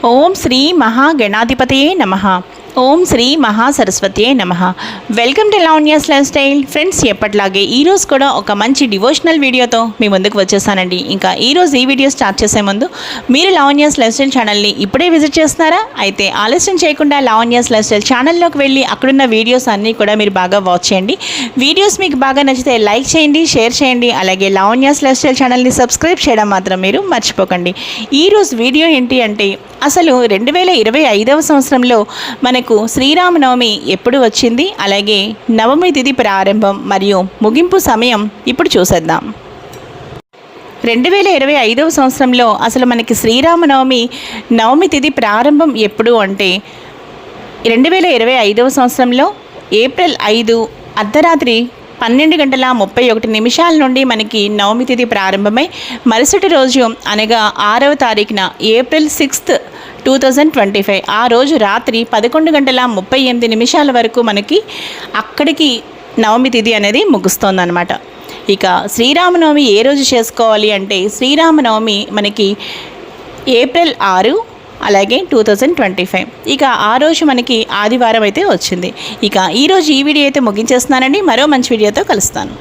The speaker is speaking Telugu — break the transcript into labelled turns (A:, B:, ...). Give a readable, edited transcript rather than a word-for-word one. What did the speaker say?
A: ఓం శ్రీ మహాగణాధిపతయే నమః. ఓం శ్రీ మహాసరస్వతియే నమః. Welcome to Lavanya's life style. Friends, ఎప్పటిలాగే ఈరోజు కూడా ఒక మంచి డివోషనల్ వీడియోతో మీ ముందుకు వచ్చేసానండి. ఇంకా ఈరోజు ఈ వీడియో స్టార్ట్ చేసే ముందు మీరు లావణ్యాస్ లైఫ్ స్టైల్ ఛానల్ని ఇప్పుడే విజిట్ చేస్తున్నారా? అయితే ఆలస్యం చేయకుండా లావణ్యాస్ లైఫ్ స్టైల్ ఛానల్లోకి వెళ్ళి అక్కడున్న వీడియోస్ అన్నీ కూడా మీరు బాగా వాచ్ చేయండి. వీడియోస్ మీకు బాగా నచ్చితే లైక్ చేయండి, షేర్ చేయండి. అలాగే లావణ్యాస్ లైఫ్ స్టైల్ ఛానల్ని సబ్స్క్రైబ్ చేయడం మాత్రం మీరు మర్చిపోకండి. ఈరోజు వీడియో ఏంటి అంటే, అసలు 2025వ సంవత్సరంలో మనకు శ్రీరామనవమి ఎప్పుడు వచ్చింది, అలాగే నవమి తిథి ప్రారంభం మరియు ముగింపు సమయం ఇప్పుడు చూసేద్దాం. 2025వ సంవత్సరంలో అసలు మనకి శ్రీరామనవమి నవమి తిథి ప్రారంభం ఎప్పుడు అంటే 2025వ సంవత్సరంలో ఏప్రిల్ 5 అర్ధరాత్రి 12:31 నుండి మనకి నవమి తిథి ప్రారంభమై మరుసటి రోజు అనగా 6వ తారీఖున ఏప్రిల్ 6, 2025 ఆ రోజు రాత్రి 11:38 వరకు మనకి అక్కడికి నవమి తిథి అనేది ముగుస్తోందన్నమాట. ఇక శ్రీరామనవమి ఏ రోజు చేసుకోవాలి అంటే, శ్రీరామనవమి మనకి ఏప్రిల్ 6 అలాగే 2025. ఇక ఆ రోజు మనకి ఆదివారం అయితే వచ్చింది. ఇక ఈరోజు ఈ వీడియో అయితే ముగించేస్తున్నానండి. మరో మంచి వీడియోతో కలుస్తాను.